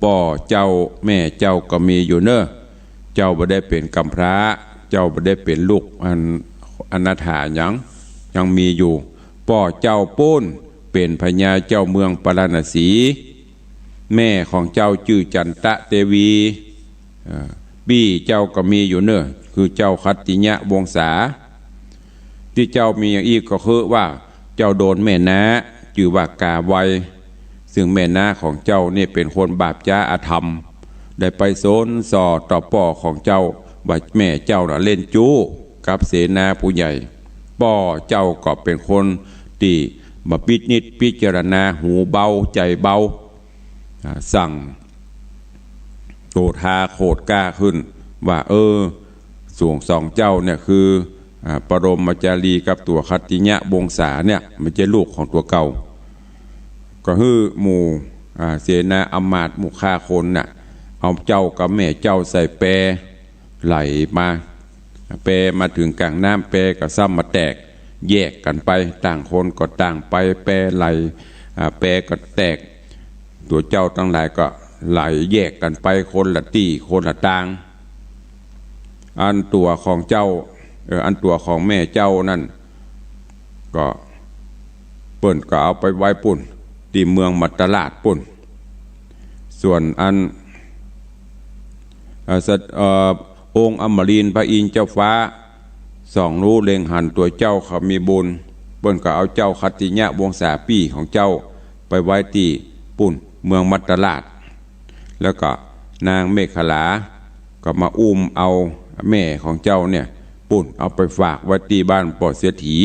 ป่อเจ้าแม่เจ้าก็มีอยู่เนอะเจ้าบ่ได้เป็นกำพร้าเจ้าบ่ได้เป็นลูกอนาถายังมีอยู่ป่อเจ้าปุ้นเป็นพญาเจ้าเมืองปราณสีแม่ของเจ้าชื่อจันตะเทวีบี้เจ้าก็มีอยู่เนอะคือเจ้าคัตติยะวงศาที่เจ้ามีอย่างอีกก็คือว่าเจ้าโดนแม่น้าชื่อว่ากาไวซึ่งแม่น้าของเจ้านี่เป็นคนบาปจ้าอาธรรมได้ไปโซนส่อต่อป่อของเจ้าว่าแม่เจ้าน่ะเล่นจู้กับเสนาผู้ใหญ่ป่อเจ้าก็เป็นคนที่มาปิดนิดพิจารณาหูเบาใจเบาสั่งโตทาโคดกล้าขึ้นว่าส่วนสองเจ้าเนี่ยคือปรมจารีกับตัวคัตติยะวงศาเนี่ยมันจะลูกของตัวเก่าก็คือหมู่เสนาอมาตย์หมู่ฆ่าคนน่ะเอาเจ้ากับแม่เจ้าใส่แปรไหลมาแปรมาถึงกลางน้ำแปรก็ซ้ำมาแตกแยกกันไปต่างคนก็ต่างไปแปรไหลแปรก็แตกตัวเจ้าทั้งหลายก็ไหลแยกกันไปคนละตีคนละต่างอันตัวของเจ้าอันตัวของแม่เจ้านั่นก็เปิ้นก็เอาไปไว้ปุ่นที่เมืองมัตตลาดปุ่นส่วนอันองค์อมรินทร์พระอินทร์เจ้าฟ้าสองรู้เล็งหันตัวเจ้าเขามีบุญเปิ้นก็เอาเจ้าคัตติยะวงศาปี้ของเจ้าไปไว้ที่ปุ่นเมืองมัตตลาดแล้วก็นางเมขลาก็มาอุ้มเอาแม่ของเจ้าเนี่ยปุ่นเอาไปฝากไว้ที่บ้านปอเสียถี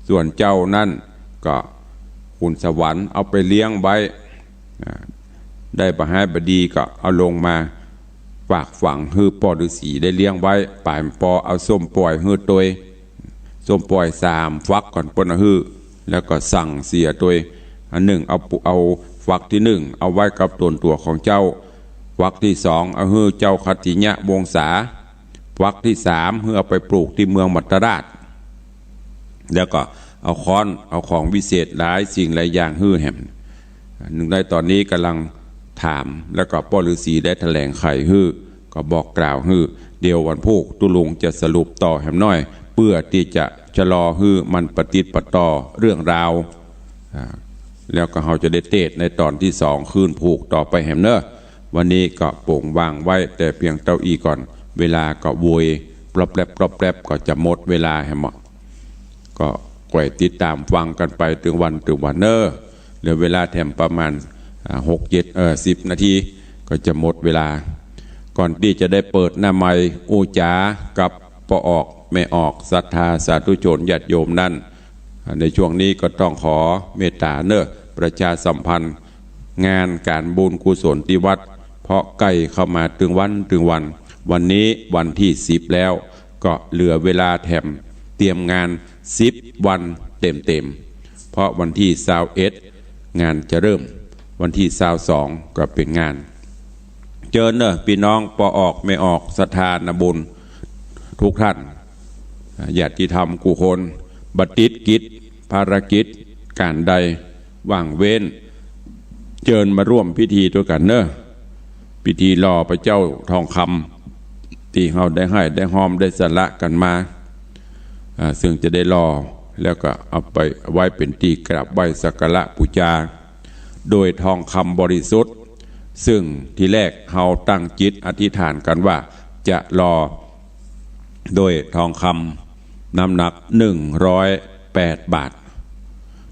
ส่วนเจ้านั่นก็ขุนสวรรค์เอาไปเลี้ยงไว้ได้ประหารบดีก็เอาลงมาฝากฝังฮือปอฤาษีได้เลี้ยงไว้ป่ายปอเอาส้มปล่อยฮือตัวส้มปล่อย3ฟักก่อนปนฮือแล้วก็สั่งเสียตัวอันหนึ่งเอาฟักที่1เอาไว้กับตัวของเจ้าฟักที่2เอาฮือเจ้าคัตติยะวงศาฟักที่3ฮือเอาไปปลูกที่เมืองมัตตราชแล้วก็เอาค้อนเอาของวิเศษหลายสิ่งหลายอย่างฮือแหมหนึ่งได้ตอนนี้กำลังถามแล้วก็ป้อฤาษีได้แถลงไขฮือก็บอกกล่าวฮือเดี๋ยววันพุธตุลุงจะสรุปต่อแหมน้อยเพื่อที่จะชะลอฮือมันปฏิปต่อเรื่องราวแล้วก็เราจะได้เทศในตอนที่2คืนผูกต่อไปแหมเนอะวันนี้ก็โป่งวางไว้แต่เพียงเต้าอี้ก่อนเวลาก็โวยปลอบแปรก็จะหมดเวลาแหมก็คอยติดตามฟังกันไปถึงวันเนอะเหลือเวลาแถมประมาณ10 นาทีก็จะหมดเวลาก่อนที่จะได้เปิดหน้าไมค์อูจากับปออกไม่ออกศรัทธาสาธุชนญาติโยมนั่นในช่วงนี้ก็ต้องขอเมตตาเนอะประชาสัมพันธ์งานการบุญกุศลที่วัดเพราะใกล้เข้ามาถึงวันนี้วันที่10แล้วก็เหลือเวลาแถมเตรียมงาน10 วันเต็มเพราะวันที่21งานจะเริ่มวันที่22ก็เป็นงานเจอเนอะพี่น้องปออกไม่ออกศรัทธาบุญ ทุกท่านญาติธรรมกุคนบัติดกิจภารกิจการใดว่างเว้นเชิญมาร่วมพิธีด้วยกันเนอะพิธีรอพระเจ้าทองคำที่เราได้ให้ได้หอมได้สละกันมาซึ่งจะได้รอแล้วก็เอาไปไว้เป็นที่กราบไหว้สักการะบูชาโดยทองคำบริสุทธิ์ซึ่งทีแรกเราตั้งจิตอธิษฐานกันว่าจะรอโดยทองคำน้ำหนัก108 บาท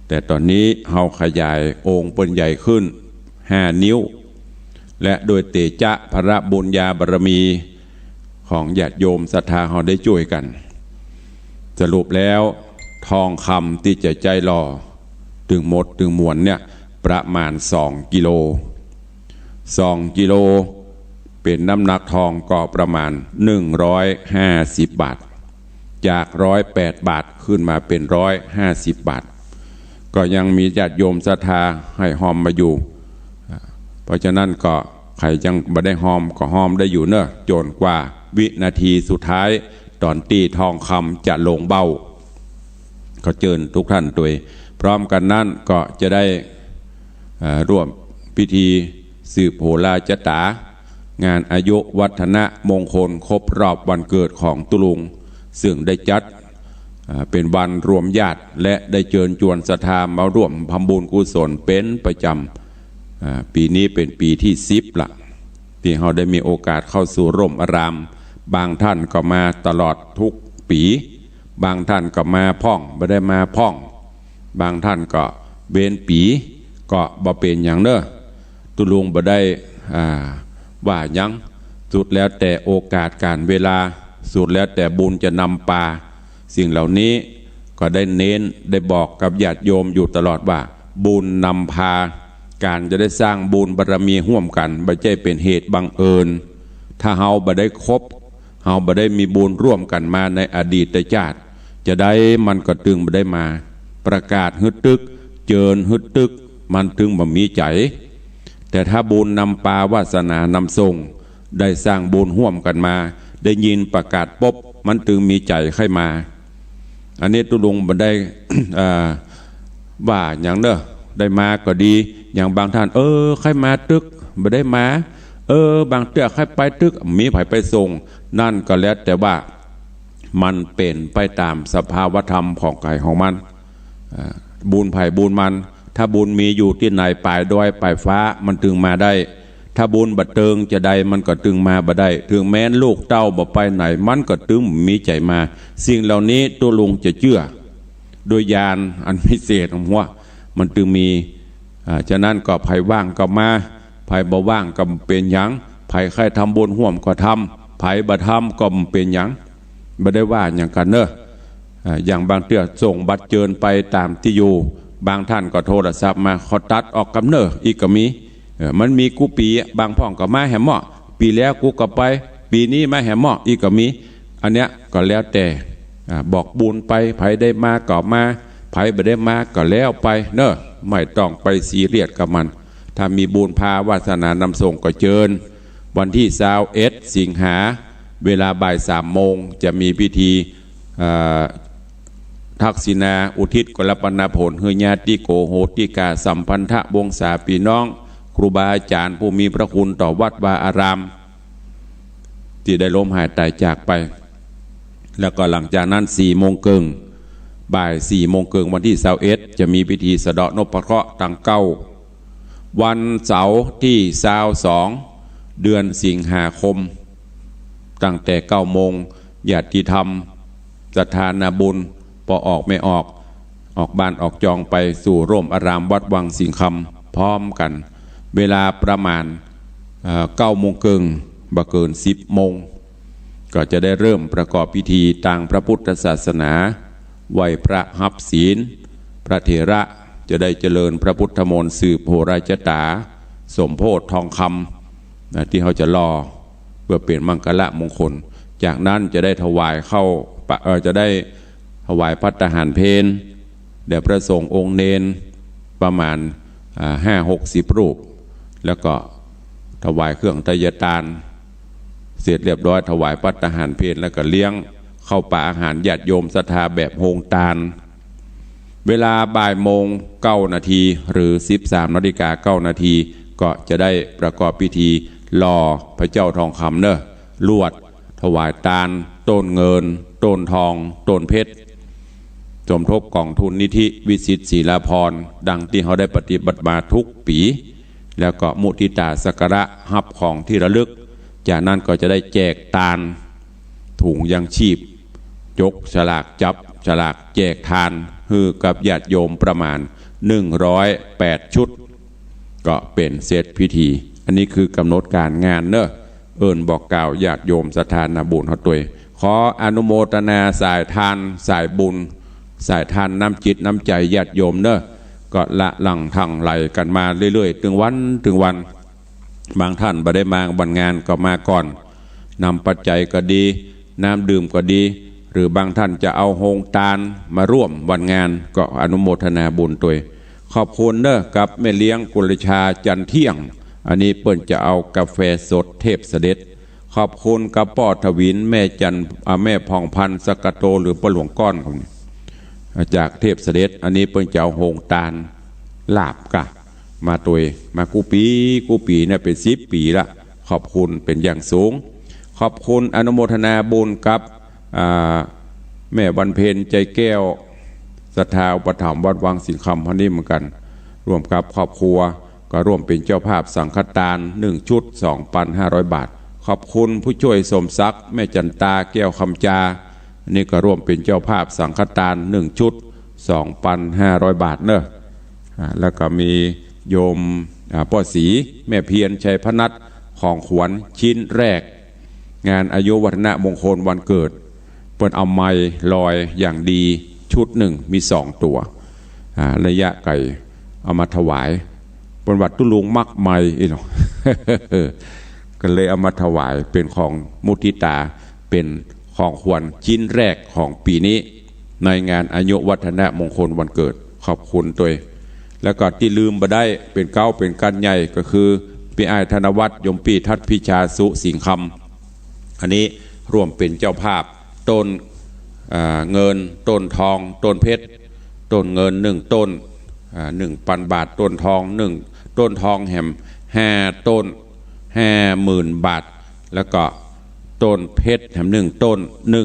แต่ตอนนี้เราขยายองค์เป็นใหญ่ขึ้น5 นิ้วและโดยเตจะพระบุญญาบารมีของญาติโยมศรัทธาเราได้ช่วยกันสรุปแล้วทองคำที่จะใจรอถึงหมดถึงมวลเนี่ยประมาณ2 กิโล2 กิโลเป็นน้ำหนักทองก็ประมาณ150 บาทจาก108 บาทขึ้นมาเป็น150 บาทก็ยังมีญาติโยมศรัทธาให้หอมมาอยู่เพราะฉะนั้นก็ใครยังไม่ได้หอมก็หอมได้อยู่เนอะจนกว่าวินาทีสุดท้ายตอนตีทองคำจะลงเบ้าก็เชิญทุกท่านด้วยพร้อมกันนั้นก็จะได้ร่วมพิธีสืบโหราจตางานอายุวัฒนมงคลครบรอบวันเกิดของตุลุงซึ่งได้จัดเป็นวันรวมญาติและได้เชิญชวนศรัทธามาร่วมทำบุญกุศลเป็นประจำปีนี้เป็นปีที่10ละที่เราได้มีโอกาสเข้าสู่ร่มอารามบางท่านก็มาตลอดทุกปีบางท่านก็มาพ่องไม่ได้มาพ่องบางท่านก็เว้นปีก็บ่เป็นอย่างเนอะตุลุงบ่ได้ว่ายังสุดแล้วแต่โอกาสการเวลาสุดแล้วแต่บุญจะนำปาสิ่งเหล่านี้ก็ได้เน้นได้บอกกับญาติโยมอยู่ตลอดว่าบุญนำพาการจะได้สร้างบุญบารมีร่วมกันไม่ใช่เป็นเหตุบังเอิญถ้าเฮาบ่ได้ครบเฮาบ่ได้มีบุญร่วมกันมาในอดีตชาติจะได้มันก็ตึงบ่ได้มาประกาศฮึดตึกเจิญฮึดตึกมันถึงบ่มีใจแต่ถ้าบุญนำปาวาสนานำทรงได้สร้างบุญร่วมกันมาได้ยินประกาศปุ๊บมันถึงมีใจเข้ามาอันนี้ตุลุงบ่ได้ ว่าอย่างเนอะได้มาก็ดีอย่างบางท่านใครมาตึกบ่ได้มาบางเตื้อใครไปตึกมีไผไปส่งนั่นก็แล้วแต่ว่ามันเป็นไปตามสภาวธรรมของกายของมันบุญไผ่บุญมันถ้าบุญมีอยู่ที่ไหนปลายดอยปลายฟ้ามันถึงมาได้ถ้าบุญบัดเติงจะใดมันก็ถึงมาบ่ได้ถึงแม้นลูกเต้าบ่ไปไหนมันก็ถึงมีใจมาสิ่งเหล่านี้ตัวลุงจะเชื่อโดยญาณอันพิเศษของว่ามันถึงมีฉะนั้นก็ไผ่ว่างก็มาไผ่บ่ว่างก็เป็นหยังไผ่ใครทำบุญห่วมก็ทำไผ่บ่ทำก็เป็นหยังบ่ได้ว่าอย่างกันเนอะอย่างบางเตื้อส่งบัตรเจิญไปตามที่อยู่บางท่านก็โทรศัพท์มาเขาตัดออกกำเนิดอีกก็มีมันมีกูปีบางพ่องก็มาแหมเหมาะปีแล้วกูก็ไปปีนี้มาแหมเหมาะอีกก็มีอันเนี้ยก็แล้วแต่บอกบุญไปไผได้มาก็มาไผบ่ได้มาก็แล้วไปเนอะไม่ต้องไปซีเรียสกับมันถ้ามีบุญพาวาสนานำส่งก็เชิญวันที่21 สิงหาเวลาบ่าย 3 โมงจะมีพิธีทักษิณาอุทิศกลปนาผลเฮญาติโกโหติกาสัมพันธะวงศาพี่น้องครูบาอาจารย์ผู้มีพระคุณต่อวัดวาอารามที่ได้ล้มหายตายจากไปแล้วก็หลังจากนั้น4 โมงครึ่งบ่าย 4 โมงครึ่งวันที่21จะมีพิธีสะเดาะนพเคราะห์ตังเก้าวันเสาร์ที่22 เดือนสิงหาคมตั้งแต่9 โมงญาติธรรมศรัทธานาบุญพอออกไม่ออกบ้านออกจองไปสู่ร่มอารามวัดวังสิงคำพร้อมกันเวลาประมาณ9 โมงครึ่งบ่เกิน10 โมงก็จะได้เริ่มประกอบพิธีทางพระพุทธศาสนาไหว้พระหับศีลพระเถระจะได้เจริญพระพุทธมนต์สืบโหราจตาสมโพธิทองคำที่เขาจะรอเพื่อเปลี่ยนมังคละมงคลจากนั้นจะได้ถวายเข้าจะได้ถวายภัตตาหารเพลแด่พระสงฆ์องค์เนนประมาณ50-60 รูปแล้วก็ถวายเครื่องไตรยทานเสร็จเรียบร้อยถวายภัตตาหารเพลแล้วก็เลี้ยง เข้าป่าอาหารญาติโยมศรัทธาแบบโฮงตาลเวลาบ่ายโมง9 นาทีหรือ13:09 นาทีก็จะได้ประกอบพิธีหล่อพระเจ้าทองคำเนอะลวดถวายตาลต้นเงินต้นทองต้นเพชรสมทบกองทุนนิธิวิสิตศิลาภรณ์ดังที่เขาได้ปฏิบัติมาทุกปีแล้วก็มุทิตาสักการะฮับของที่ระลึกจากนั้นก็จะได้แจกตาลถุงยังชีพยกฉลากจับฉลากแจกทานฮือกับญาติโยมประมาณ108 ชุดก็เป็นเสร็จพิธีอันนี้คือกำหนดการงานเนอะบอกกล่าวญาติโยมศรัทธานาบุญเขาตัวขออนุโมทนาสายทานสายบุญสายทานน้ำจิตน้ำใจญาติโยมเนอะก็ละหลังทางไหลกันมาเรื่อยๆถึงวันบางท่านบ่ได้มาวันงานก็มาก่อนนำปัจจัยก็ดีน้ำดื่มก็ดีหรือบางท่านจะเอาโฮงตาลมาร่วมวันงานก็อนุโมทนาบุญตัวขอบคุณเนอะกับแม่เลี้ยงกุลชาจันเที่ยงอันนี้เปิ้นจะเอากาแฟสดเทพเสด็จขอบคุณกับป้อทวินแม่จันแม่พองพันธ์สกโตหรือป้าหลวงก้อนของนี่จากเทพเสด็จอันนี้เปิ้นจะเอาโฮงตาลลาบกะมาตัวมากูปีเนี่ยเป็น10 ปีละขอบคุณเป็นอย่างสูงขอบคุณอนุโมทนาบุญกับแม่บรรเพญใจแก้วศรัทธาอุปถัมภ์วัดวังสิงห์คำพันนี้เหมือนกันร่วมกับครอบครัวก็ร่วมเป็นเจ้าภาพสังฆทาน1 ชุด 2,500 บาทขอบคุณผู้ช่วยสมศักดิ์แม่จันตาแก้วคำจานี่ก็ร่วมเป็นเจ้าภาพสังฆทาน1 ชุด 2,500 บาทเนอะแล้วก็มีโยมพ่อศรีแม่เพียรชัยพนัสของขวัญชิ้นแรกงานอายุวัฒนมงคลวันเกิดเปิ้นเอาไม้ลอยอย่างดีชุด1มี2 ตัวระยะไกลเอามาถวายเปิ้นวัดตุลุงมักไม้อีหนอ ก็เลยเอามาถวายเป็นของมุทิตาเป็นของขวัญชิ้นแรกของปีนี้ในงานอายุวัฒนมงคลวันเกิดขอบคุณตัวแล้วก็ที่ลืมมาได้เป็นเก้าเป็นกันใหญ่ก็คือพี่อ้ายธนวัฒน์ยมปีทัตพิชาสุสิงห์คำอันนี้ร่วมเป็นเจ้าภาพต้นเงินต้นทองต้นเพชรต้นเงิน1 ต้น1,000 บาทต้นทอง1 ต้นทองแหม5 ต้น50,000 บาทแล้วก็ต้นเพชรแหม1 ต้น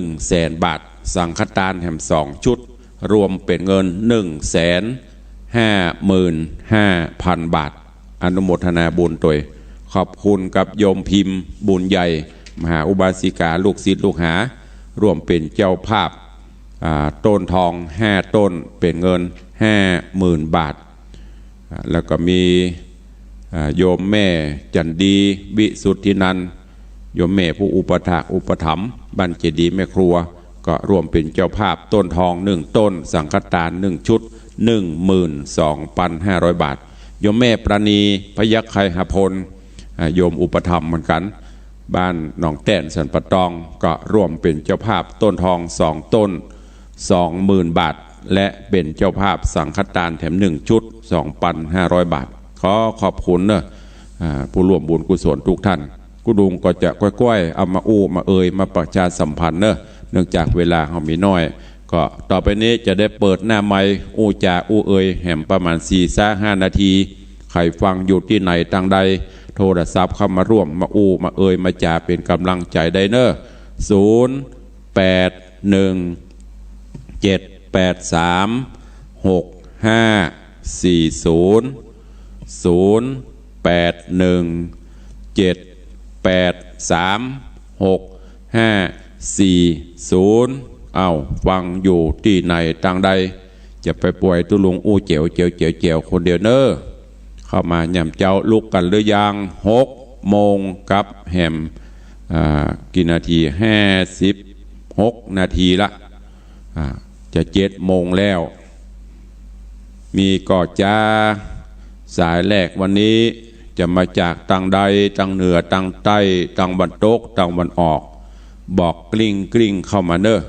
100,000 บาทสังฆทานแหม2 ชุดรวมเป็นเงิน155,000 บาทอนุโมทนาบุญตัวขอบคุณกับโยมพิมพ์บุญใหญ่มหาอุบาสิกาลูกศิษย์ลูกหาร่วมเป็นเจ้าภาพต้นทอง5 ต้นเป็นเงิน50,000 บาทแล้วก็มีโยมแม่จันดีวิสุทธินันท์โยมแม่ผู้อุปถัมภ์บ้านเจดีย์แม่ครัวก็ร่วมเป็นเจ้าภาพต้นทอง1 ต้นสังฆทาน1 ชุด 12,500 บาทโยมแม่ประณีพยัคฆ์ไคหพลโยมอุปถัมภ์เหมือนกันบ้านหนองแต้นสันปะตองก็ร่วมเป็นเจ้าภาพต้นทอง2 ต้น 20,000 บาทและเป็นเจ้าภาพสังฆทานแถม1 ชุด 2,500 บาทขอขอบคุณเนอะผู้ร่วมบุญกุศลทุกท่านกุดุงก็จะก้อยๆเอามามามาประชาสัมพันธ์เนอะเนื่องจากเวลาเขามีน้อยก็ต่อไปนี้จะได้เปิดหน้าไมค์แหมประมาณ4-5 นาทีใครฟังอยู่ที่ไหนทางใดโทรศัพท์เข้ามาร่วมมามาจ่าเป็นกำลังใจได้เนอะ0810783650เอาฟังอยู่ที่ไหนทางใดจะไปป่วยตุลุงเจียวคนเดียวเนอะเข้ามาหย่ำเจ้าลุกกันหรือยัง6 โมงกับแหมกี่นาที56 นาทีละจะ7 โมงแล้วมีก็จะสายแรกวันนี้จะมาจากทางใดทางเหนือทางใต้ทางตะวันตกทางตะวันออกบอกกลิ้งเข้ามาเนอะ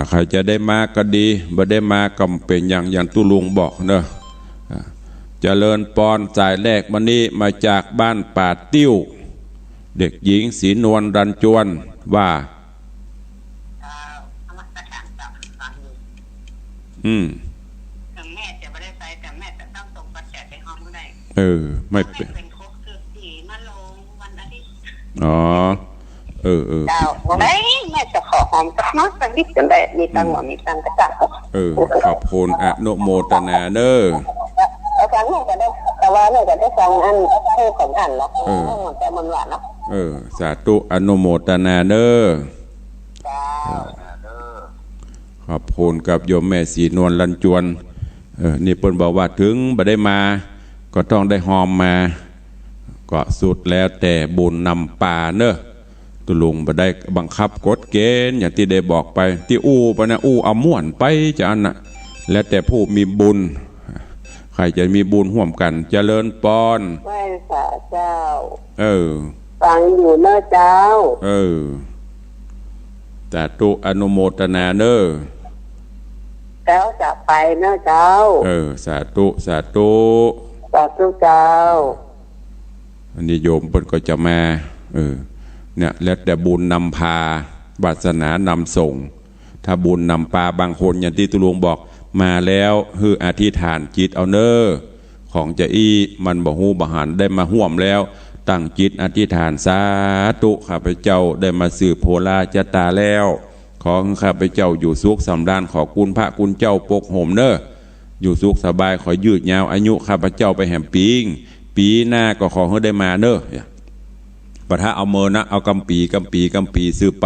ใครจะได้มาก็ดีบ่ได้มาก็เป็นอย่างตุลุงบอกเนอะเจริญปอนสายแรกวันนี้มาจากบ้านป่าติ้ว เด็กหญิงศรีนวลรันจวนว่าแม่จะไม่ได้ไปแต่แม่จะต้องส่งปัจจัยไปห้องก็ได้ไม่เป็นครบคือสีมาลงวันอาทิตย์อ๋อเจ้าได้แม่จะขอหอมสักน้อยสักนิดกันได้มีตังหวมีตังกระจังขอบคุณอนุโมทนาเด้ออาจารย์แม่จะได้แต่ว่าแม่จะได้ฟังอันเท่ของท่านเนาะแต่มันหวานเนาะสาธุอนุโมทนาเด้อขอบคุณกับโยมแม่ศรีนวลรันจวนนี่เพิ่นบอกว่าถึงบ่ได้มาก็ต้องได้หอมมาก็สุดแล้วแต่บุญนำป่าเนอะตุลุงบ่ได้บังคับกฎเกณฑ์อย่างที่ได้บอกไปที่ปะนะเอาม่วนไปจะอันน่ะแล้วแต่ผู้มีบุญใครจะมีบุญร่วมกันเจริญปอนไม่ค่ะเจ้าฟังอยู่เนอะเจ้าแต่ตุอนุโมทนาเนอะแล้วจะไปเนอะเจ้าสาธุสาธุเจ้าอันนี้โยมเพิ่นก็จะมาเนี่ยแล้วแต่บุญนำพาวาสนานำส่งถ้าบุญนำปาบางคนอย่างที่ตุลุงบอกมาแล้วคืออธิษฐานจิตเอาเนอของจะมันบ่ฮู้บ่หันได้มาห่วมแล้วตั้งจิตอธิษฐานสาธุข้าพเจ้าได้มาสืบโพลาจตาแล้วขอข้าพเจ้าอยู่สุขสำราญขอคุณพระคุณเจ้าปกห่มเนออยู่สุขสบายขอยืดยาวอายุข้าพเจ้าไปแห่มปีหน้าก็ขอให้ได้มาเนอปะทะเอาเมอนะเอากำปีสืบไป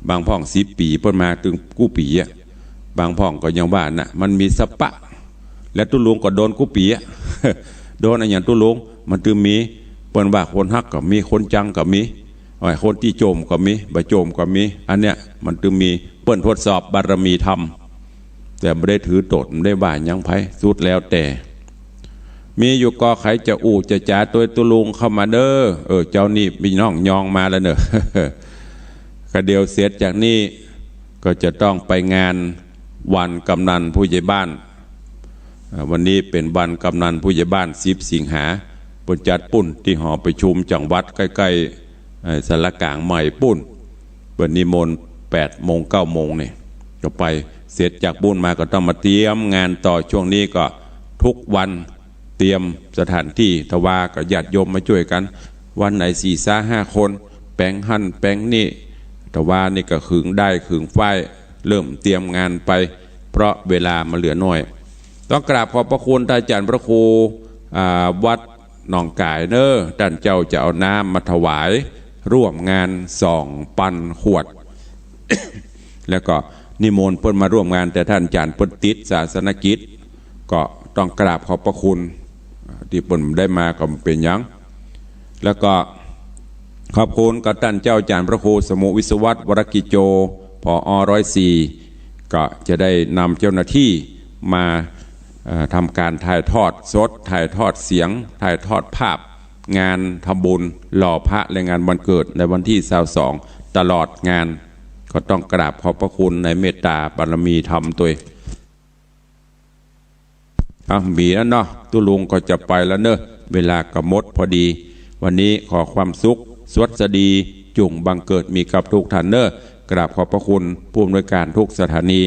บางพ่อง10 ปีเพิ่นมาถึงกู้ปีอ่ะบางพ่องก็ยังว่าน่ะมันมีสปะและตุลุงก็โดนกู้ปีอ่ะโดนอะไรอย่างตุลุงมันถึงมีเปิ้นว่าคนฮักก็มีคนจังก็มีคนที่โจมก็มีบ่โจมก็มีอันเนี้ยมันถึงมีเปิ้นทดสอบบารมีธรรมแต่ไม่ได้ถือตนไม่ได้ว่ายังไผสุดแล้วแต่มีอยู่ก็ใครจะจะจ่าตัวตุลุงเข้ามาเด้อเจ้านี่มีน้องยองมาแล้วเนอะก็เดียวเสร็จจากนี้ก็จะต้องไปงานวันกำนันผู้ใหญ่บ้านวันนี้เป็นวันกำนันผู้ใหญ่บ้าน10 สิงหาปนจัดปุ้นที่หอประชุมจังหวัดใกล้ๆสารกลางใหม่ปุ้นวันนี้มน8 โมง 9 โมงเนี่ยก็ไปเสร็จจากปุ้นมาก็ต้องมาเตรียมงานต่อช่วงนี้ก็ทุกวันเตรียมสถานที่ทว่ากับญาติโยมมาช่วยกันวันไหน4-5 คนแปลงหั่นแปลงนี่ทว่านี่ก็ขึงได้ขึงฝ้ายเริ่มเตรียมงานไปเพราะเวลามาเหลือน้อยต้องกราบขอบพระคุณท่านอาจารย์พระครูวัดหนองกายเนอท่านเจ้าจะเอาน้ำมาถวายร่วมงาน2 ปันขวด แล้วก็นิมนต์เพิ่นมาร่วมงานแต่ท่านอาจารย์เพิ่นติดศาสนกิจก็ต้องกราบขอบพระคุณที่เพิ่นได้มาก็เป็นยังแล้วก็ขอบคุณกับท่านเจ้าอาจารย์พระครูสมุวิศวัตวรกิจโจผอ104ก็จะได้นำเจ้าหน้าที่มาทำการถ่ายทอดสดถ่ายทอดเสียงถ่ายทอดภาพงานทำบุญหล่อพระและงานวันเกิดในวันที่22ตลอดงานก็ต้องกราบขอบพระคุณในเมตตาบารมีธรรมตัวมีแล้วเนาะตุลุงก็จะไปแล้วเนอะเวลากระมดพอดีวันนี้ขอความสุขสวัสดีจุ่งบังเกิดมีกับทุกท่านเนอะกราบขอบพระคุณผู้อำนวยการทุกสถานี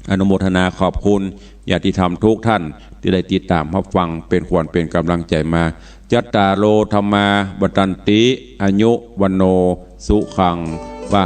อนุโมทนาขอบคุณญาติธรรมทุกท่านที่ได้ติดตามรับฟังเป็นควรเป็นกำลังใจมาจัตตาโลธรรมาบัตันติอายุวันโนสุขังวะ